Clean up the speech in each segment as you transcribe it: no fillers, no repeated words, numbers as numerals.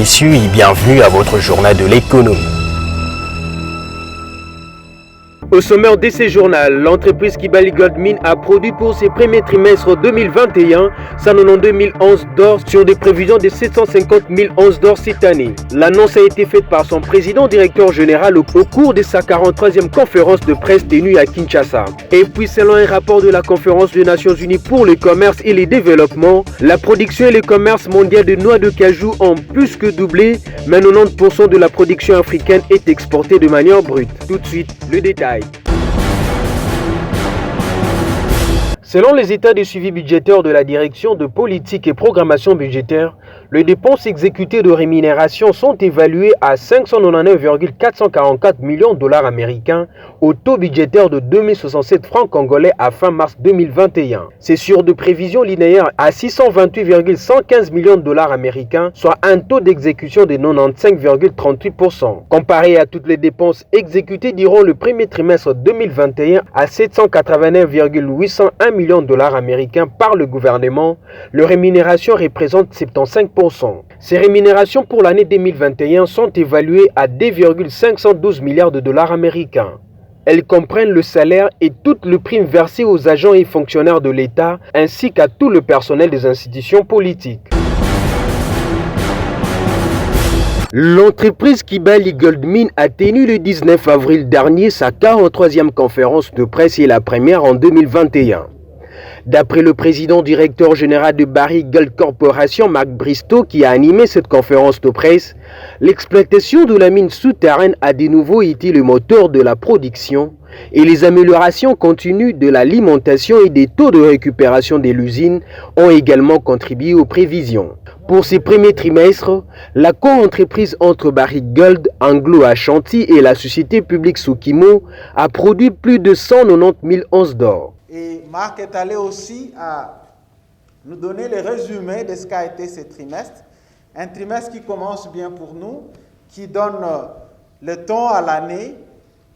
l'issue et bienvenue à votre journal de l'économie. Au sommaire de ce journal, l'entreprise Kibali Gold Mine a produit pour ses premiers trimestres 2021 192 000 onces d'or sur des prévisions de 750 000 onces d'or cette année. L'annonce a été faite par son président directeur général au cours de sa 43e conférence de presse tenue à Kinshasa. Et puis selon un rapport de la conférence des Nations Unies pour le commerce et le développement, la production et le commerce mondial de noix de cajou ont plus que doublé, mais 90% de la production africaine est exportée de manière brute. Tout de suite, le détail. Selon les états de suivi budgétaire de la Direction de politique et programmation budgétaire, les dépenses exécutées de rémunération sont évaluées à 599,444 millions de dollars américains au taux budgétaire de 2067 francs congolais à fin mars 2021. C'est sur de prévisions linéaires à 628,115 millions de dollars américains, soit un taux d'exécution de 95,38%. Comparé à toutes les dépenses exécutées durant le premier trimestre 2021 à 789,801 millions de dollars américains par le gouvernement, les rémunérations représentent 75%. Ces rémunérations pour l'année 2021 sont évaluées à 2,512 milliards de dollars américains. Elles comprennent le salaire et toutes les primes versées aux agents et fonctionnaires de l'État ainsi qu'à tout le personnel des institutions politiques. L'entreprise Kibali Gold Mine a tenu le 19 avril dernier sa 43e conférence de presse et la première en 2021. D'après le président directeur général de Barrick Gold Corporation, Mark Bristow, qui a animé cette conférence de presse, l'exploitation de la mine souterraine a de nouveau été le moteur de la production et les améliorations continues de l'alimentation et des taux de récupération de l'usine ont également contribué aux prévisions. Pour ces premiers trimestres, la co-entreprise entre Barrick Gold, Anglo Ashanti et la société publique Sokimo a produit plus de 190 000 onces d'or. Et Marc est allé aussi à nous donner le résumé de ce qu'a été ce trimestre. Un trimestre qui commence bien pour nous, qui donne le ton à l'année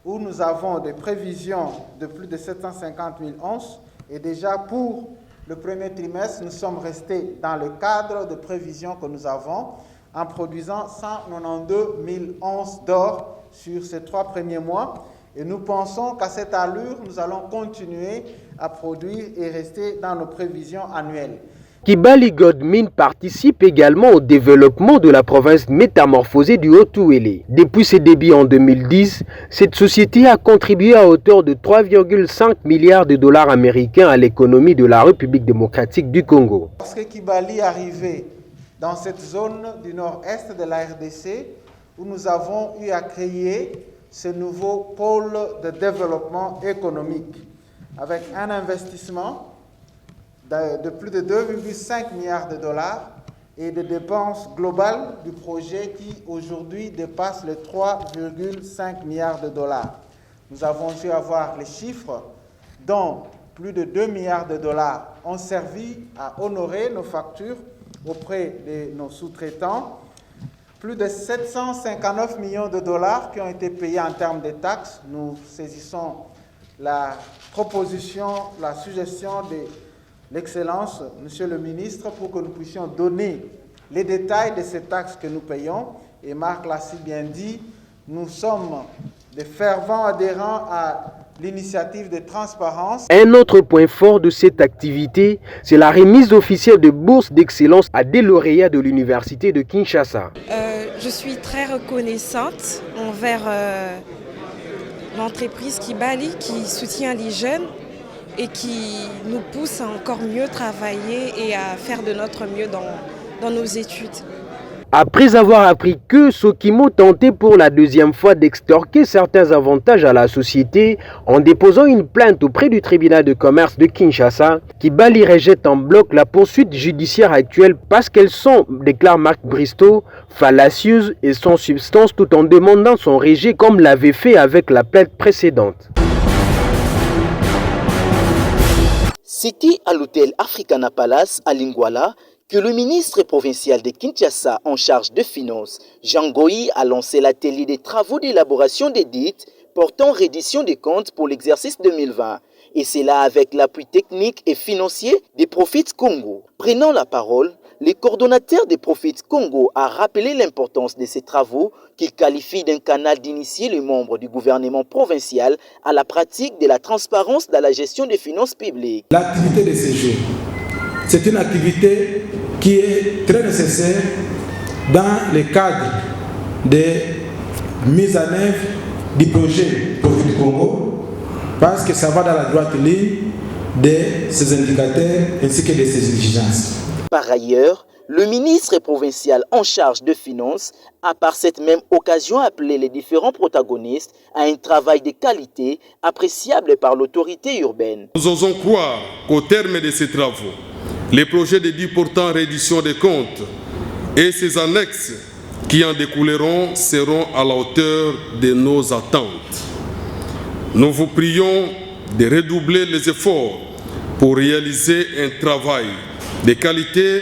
où nous avons des prévisions de plus de 750 000 onces. Et déjà pour le premier trimestre, nous sommes restés dans le cadre de prévisions que nous avons en produisant 192 000 onces d'or sur ces 3 premiers mois. Et nous pensons qu'à cette allure, nous allons continuer à produire et rester dans nos prévisions annuelles. Kibali Gold Mine participe également au développement de la province métamorphosée du Haut-Touélé. Depuis ses débuts en 2010, cette société a contribué à hauteur de 3,5 milliards de dollars américains à l'économie de la République démocratique du Congo. Lorsque Kibali est arrivé dans cette zone du nord-est de la RDC, où nous avons eu à créer ce nouveau pôle de développement économique avec un investissement de plus de 2,5 milliards de dollars et des dépenses globales du projet qui aujourd'hui dépassent les 3,5 milliards de dollars. Nous avons dû avoir les chiffres dont plus de 2 milliards de dollars ont servi à honorer nos factures auprès de nos sous-traitants. Plus de 759 millions de dollars qui ont été payés en termes de taxes. Nous saisissons la proposition, la suggestion de l'Excellence, Monsieur le Ministre, pour que nous puissions donner les détails de ces taxes que nous payons. Et Marc l'a si bien dit, nous sommes des fervents adhérents à l'initiative de transparence. Un autre point fort de cette activité, c'est la remise officielle de bourses d'excellence à des lauréats de l'Université de Kinshasa. Je suis très reconnaissante envers l'entreprise Kibali qui soutient les jeunes et qui nous pousse à encore mieux travailler et à faire de notre mieux dans nos études. Après avoir appris que Sokimo tentait pour la 2e fois d'extorquer certains avantages à la société en déposant une plainte auprès du tribunal de commerce de Kinshasa, Kibali rejette en bloc la poursuite judiciaire actuelle parce qu'elles sont, déclare Mark Bristow, fallacieuses et sans substance tout en demandant son rejet comme l'avait fait avec la plainte précédente. C'était à l'hôtel Africana Palace à Lingwala que le ministre provincial de Kinshasa en charge de finances, Jean Goyi, a lancé l'atelier des travaux d'élaboration des dettes portant reddition des comptes pour l'exercice 2020. Et c'est là avec l'appui technique et financier des Profits Congo. Prenant la parole, le coordonnateur des Prophètes Congo a rappelé l'importance de ces travaux qu'il qualifie d'un canal d'initier les membres du gouvernement provincial à la pratique de la transparence dans la gestion des finances publiques. L'activité de ces jours, c'est une activité qui est très nécessaire dans le cadre de mise en œuvre du projet Prophètes Congo, parce que ça va dans la droite ligne de ces indicateurs ainsi que de ces exigences. Par ailleurs, le ministre provincial en charge de finances a par cette même occasion appelé les différents protagonistes à un travail de qualité appréciable par l'autorité urbaine. Nous osons croire qu'au terme de ces travaux, les projets de 10 portant reddition des comptes et ses annexes qui en découleront seront à la hauteur de nos attentes. Nous vous prions de redoubler les efforts pour réaliser un travail de qualité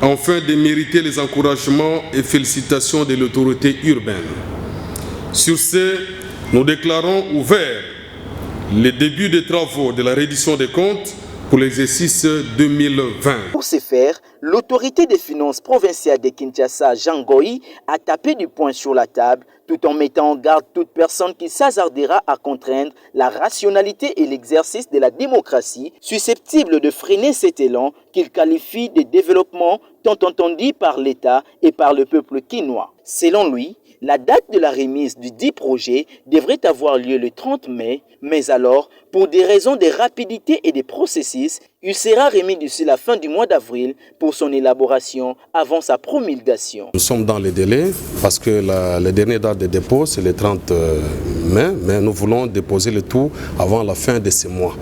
afin de mériter les encouragements et félicitations de l'autorité urbaine. Sur ce, nous déclarons ouvert le début des travaux de la reddition des comptes pour l'exercice 2020. Pour ce faire, l'autorité des finances provinciale de Kinshasa, Jean Goy, a tapé du poing sur la table tout en mettant en garde toute personne qui s'hasardera à contraindre la rationalité et l'exercice de la démocratie, susceptible de freiner cet élan qu'il qualifie de développement tant entendu par l'État et par le peuple quinois. Selon lui, la date de la remise du dit projet devrait avoir lieu le 30 mai, mais alors, pour des raisons de rapidité et de processus, il sera remis d'ici la fin du mois d'avril pour son élaboration avant sa promulgation. Nous sommes dans les délais parce que la dernière date de dépôt c'est le 30 mai, mais nous voulons déposer le tout avant la fin de ce mois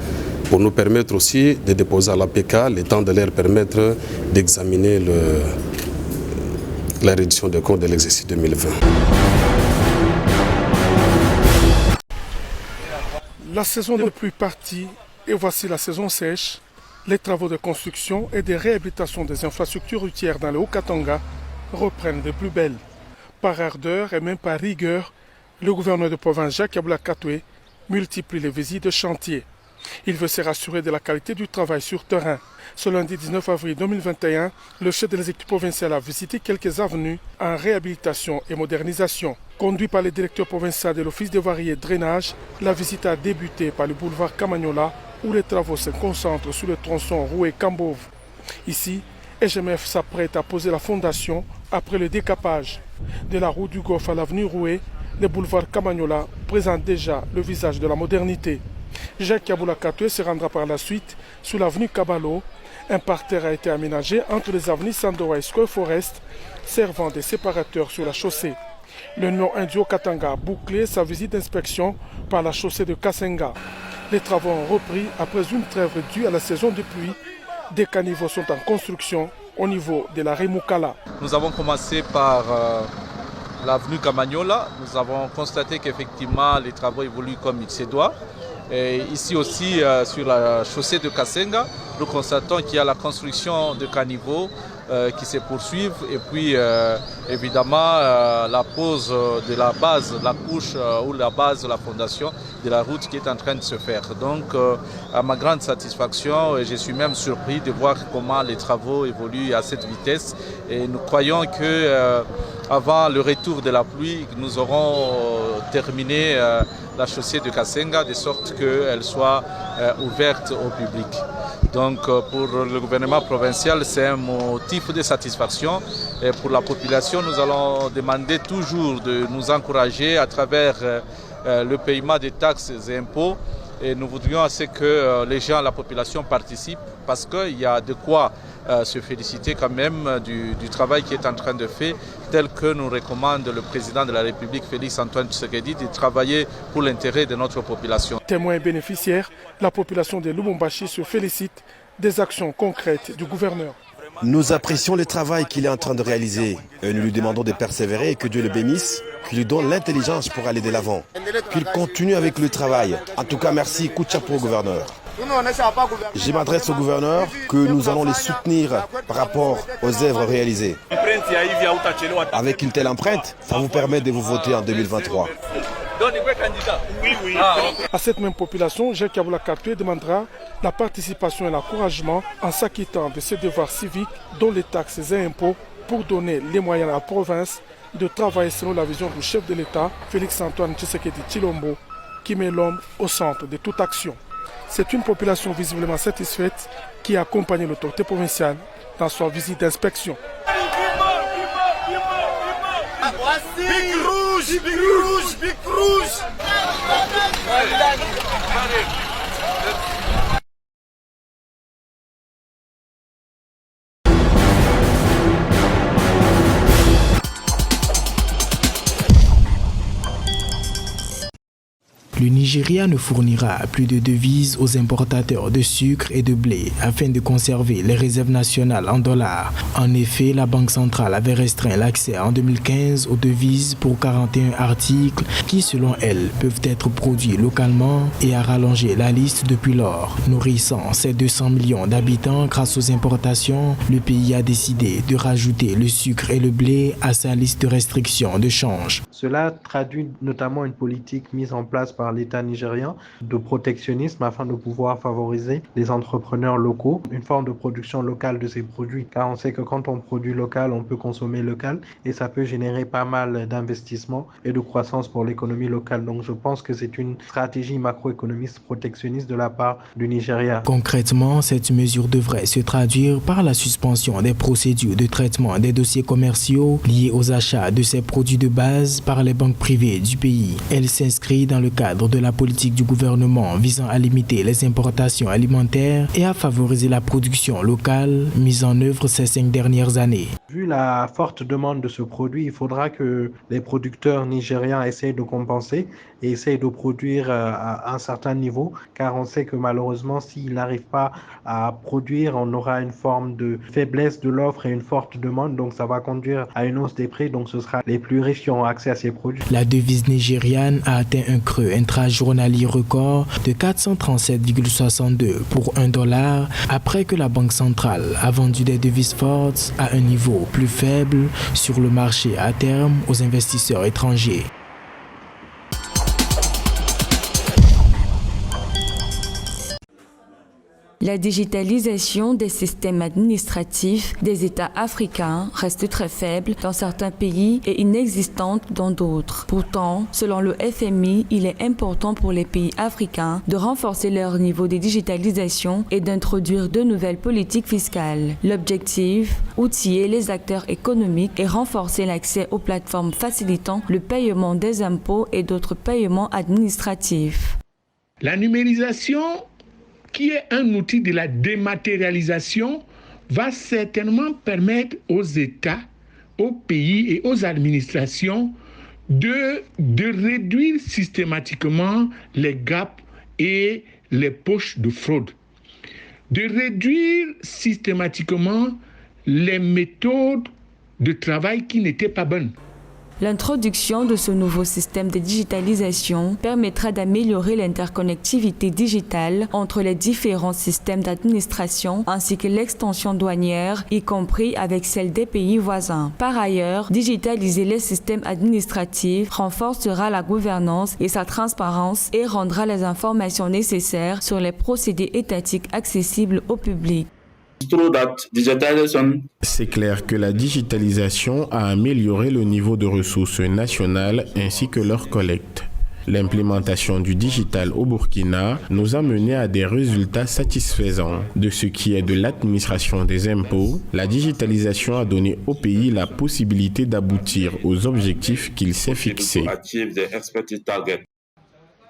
pour nous permettre aussi de déposer à l'APK, le temps de leur permettre d'examiner la reddition des comptes de l'exercice 2020. La saison de pluie partie et voici la saison sèche. Les travaux de construction et de réhabilitation des infrastructures routières dans le Haut-Katanga reprennent de plus belle. Par ardeur et même par rigueur, le gouverneur de province Jacques Yaboula Katoué multiplie les visites de chantier. Il veut se rassurer de la qualité du travail sur terrain. Ce lundi 19 avril 2021, le chef de l'exécutif provincial a visité quelques avenues en réhabilitation et modernisation. Conduit par le directeur provincial de l'Office des voiries et drainage, la visite a débuté par le boulevard Kamagnola où les travaux se concentrent sur le tronçon Roué-Cambove. Ici, EGMF s'apprête à poser la fondation après le décapage. De la route du Golfe à l'avenue Roué, le boulevard Kamagnola présente déjà le visage de la modernité. Jacques Yaboula Katoué se rendra par la suite sur l'avenue Kabalo. Un parterre a été aménagé entre les avenues Sandora et Square Forest, servant de séparateur sur la chaussée. Le Nord-Indio Katanga a bouclé sa visite d'inspection par la chaussée de Kasenga. Les travaux ont repris après une trêve due à la saison de pluie. Des caniveaux sont en construction au niveau de la Remoukala. Nous avons commencé par l'avenue Kamagnola. Nous avons constaté qu'effectivement les travaux évoluent comme il se doit. Et ici aussi sur la chaussée de Kasenga, nous constatons qu'il y a la construction de caniveaux qui se poursuivent et puis évidemment la pose de la base, la couche ou la base de la fondation de la route qui est en train de se faire. Donc à ma grande satisfaction, je suis même surpris de voir comment les travaux évoluent à cette vitesse et nous croyons que avant le retour de la pluie, nous aurons terminé la chaussée de Kasenga de sorte qu'elle soit ouverte au public. Donc pour le gouvernement provincial, c'est un motif de satisfaction. Et pour la population, nous allons demander toujours de nous encourager à travers le paiement des taxes et impôts. Et nous voudrions assez que les gens, la population participent parce qu'il y a de quoi se féliciter quand même du travail qui est en train de faire, tel que nous recommande le président de la République, Félix-Antoine Tshisekedi, de travailler pour l'intérêt de notre population. Témoins et bénéficiaires, la population de Lubumbashi se félicite des actions concrètes du gouverneur. Nous apprécions le travail qu'il est en train de réaliser. Nous lui demandons de persévérer et que Dieu le bénisse, qu'il lui donne l'intelligence pour aller de l'avant, qu'il continue avec le travail. En tout cas, merci, coup de chapeau au gouverneur. Je m'adresse au gouverneur que nous allons les soutenir par rapport aux œuvres réalisées. Avec une telle empreinte, ça vous permet de vous voter en 2023. À cette même population, Jean Kaboula Katoué demandera la participation et l'encouragement en s'acquittant de ses devoirs civiques, dont les taxes et impôts, pour donner les moyens à la province de travailler selon la vision du chef de l'État, Félix-Antoine Tshisekedi Tshilombo, qui met l'homme au centre de toute action. C'est une population visiblement satisfaite qui a accompagné l'autorité provinciale dans sa visite d'inspection. Big Rouge, Big Rouge, Big Rouge. Le Nigeria ne fournira plus de devises aux importateurs de sucre et de blé afin de conserver les réserves nationales en dollars. En effet, la Banque centrale avait restreint l'accès en 2015 aux devises pour 41 articles qui, selon elle, peuvent être produits localement et a rallongé la liste depuis lors. Nourrissant ses 200 millions d'habitants grâce aux importations, le pays a décidé de rajouter le sucre et le blé à sa liste de restrictions de change. Cela traduit notamment une politique mise en place par l'État nigérian de protectionnisme afin de pouvoir favoriser les entrepreneurs locaux, une forme de production locale de ces produits, car on sait que quand on produit local, on peut consommer local et ça peut générer pas mal d'investissements et de croissance pour l'économie locale. Donc je pense que c'est une stratégie macroéconomiste protectionniste de la part du Nigeria. Concrètement, cette mesure devrait se traduire par la suspension des procédures de traitement des dossiers commerciaux liés aux achats de ces produits de base par les banques privées du pays. Elle s'inscrit dans le cadre de la politique du gouvernement visant à limiter les importations alimentaires et à favoriser la production locale mise en œuvre ces 5 dernières années. Vu la forte demande de ce produit, il faudra que les producteurs nigérians essayent de compenser et essayent de produire à un certain niveau, car on sait que malheureusement, s'ils n'arrivent pas à produire, on aura une forme de faiblesse de l'offre et une forte demande, donc ça va conduire à une hausse des prix, donc ce sera les plus riches qui auront accès à ces produits. La devise nigériane a atteint un creux intrajournalier record de 437,62 pour $1 après que la Banque centrale a vendu des devises fortes à un niveau plus faible sur le marché à terme aux investisseurs étrangers. La digitalisation des systèmes administratifs des États africains reste très faible dans certains pays et inexistante dans d'autres. Pourtant, selon le FMI, il est important pour les pays africains de renforcer leur niveau de digitalisation et d'introduire de nouvelles politiques fiscales. L'objectif, outiller les acteurs économiques et renforcer l'accès aux plateformes facilitant le paiement des impôts et d'autres paiements administratifs. La numérisation, qui est un outil de la dématérialisation, va certainement permettre aux États, aux pays et aux administrations de réduire systématiquement les gaps et les poches de fraude, de réduire systématiquement les méthodes de travail qui n'étaient pas bonnes. L'introduction de ce nouveau système de digitalisation permettra d'améliorer l'interconnectivité digitale entre les différents systèmes d'administration ainsi que l'extension douanière, y compris avec celle des pays voisins. Par ailleurs, digitaliser les systèmes administratifs renforcera la gouvernance et sa transparence et rendra les informations nécessaires sur les procédés étatiques accessibles au public. C'est clair que la digitalisation a amélioré le niveau de ressources nationales ainsi que leur collecte. L'implémentation du digital au Burkina nous a mené à des résultats satisfaisants. De ce qui est de l'administration des impôts, la digitalisation a donné au pays la possibilité d'aboutir aux objectifs qu'il s'est fixés.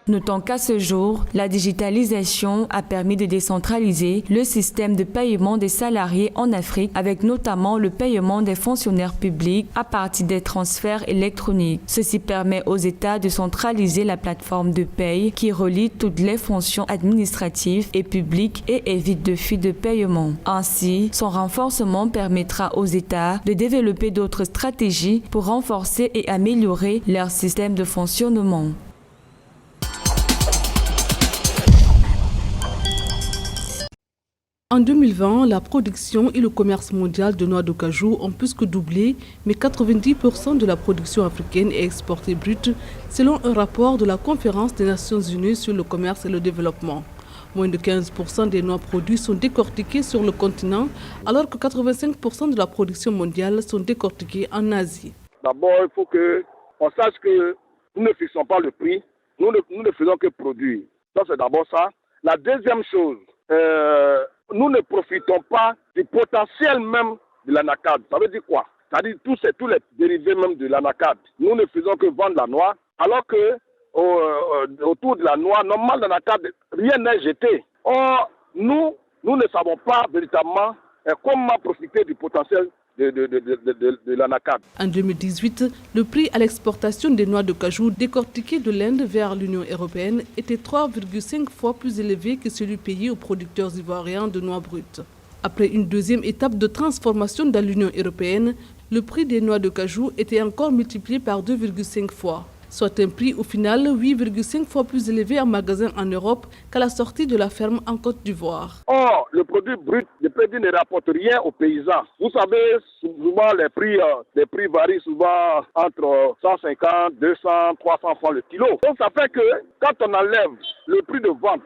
Notons qu'à ce jour, la digitalisation a permis de décentraliser le système de paiement des salariés en Afrique, avec notamment le paiement des fonctionnaires publics à partir des transferts électroniques. Ceci permet aux États de centraliser la plateforme de paie qui relie toutes les fonctions administratives et publiques et évite de fuite de paiement. Ainsi, son renforcement permettra aux États de développer d'autres stratégies pour renforcer et améliorer leur système de fonctionnement. En 2020, la production et le commerce mondial de noix de cajou ont plus que doublé, mais 90% de la production africaine est exportée brute, selon un rapport de la Conférence des Nations Unies sur le commerce et le développement. Moins de 15% des noix produites sont décortiquées sur le continent, alors que 85% de la production mondiale sont décortiquées en Asie. D'abord, il faut qu'on sache que nous ne fixons pas le prix, nous ne faisons que produire. Ça, c'est d'abord ça. La deuxième chose, nous ne profitons pas du potentiel même de l'anacarde. Ça veut dire quoi? C'est-à-dire tous les dérivés même de l'anacarde. Nous ne faisons que vendre la noix, alors que autour de la noix normale d'anacarde, rien n'est jeté. Or, nous ne savons pas véritablement comment profiter du potentiel de l'anacarde. En 2018, le prix à l'exportation des noix de cajou décortiquées de l'Inde vers l'Union européenne était 3,5 fois plus élevé que celui payé aux producteurs ivoiriens de noix brutes. Après une deuxième étape de transformation dans l'Union européenne, le prix des noix de cajou était encore multiplié par 2,5 fois, soit un prix au final 8,5 fois plus élevé en magasin en Europe qu'à la sortie de la ferme en Côte d'Ivoire. Or, le produit brut, je peux dire, ne rapporte rien aux paysans. Vous savez, souvent les prix varient souvent entre 150, 200, 300 francs le kilo. Donc ça fait que quand on enlève le prix de vente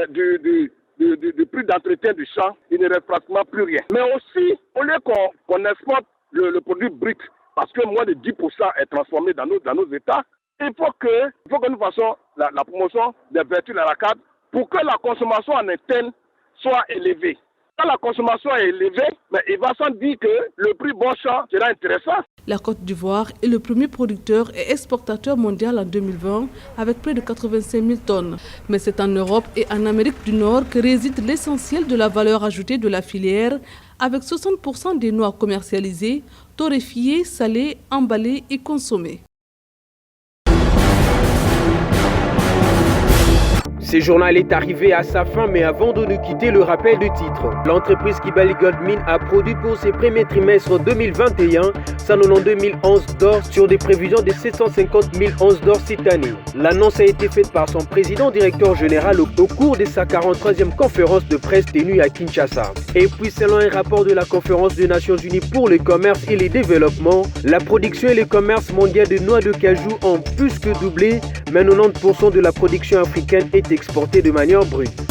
du prix d'entretien du champ, il ne reste pratiquement plus rien. Mais aussi, au lieu qu'on exporte le produit brut, parce que moins de 10% est transformé dans nos États, il faut que nous fassions la promotion des vertus de l'anacarde pour que la consommation en interne soit élevée. Quand la consommation est élevée, mais il va sans dire que le prix bon champ sera intéressant. La Côte d'Ivoire est le premier producteur et exportateur mondial en 2020 avec près de 85 000 tonnes. Mais c'est en Europe et en Amérique du Nord que réside l'essentiel de la valeur ajoutée de la filière, avec 60% des noix commercialisées, torréfiées, salées, emballées et consommées. Ce journal est arrivé à sa fin, mais avant de nous quitter, le rappel de titre. L'entreprise Kibali Gold Mine a produit pour ses premiers trimestres 2021 192 000 onces d'or sur des prévisions de 750 000 onces d'or cette année. L'annonce a été faite par son président-directeur général au cours de sa 43e conférence de presse tenue à Kinshasa. Et puis, selon un rapport de la Conférence des Nations Unies pour le commerce et le développement, la production et le commerce mondial de noix de cajou ont plus que doublé, mais 90% de la production africaine est exportée de manière brute.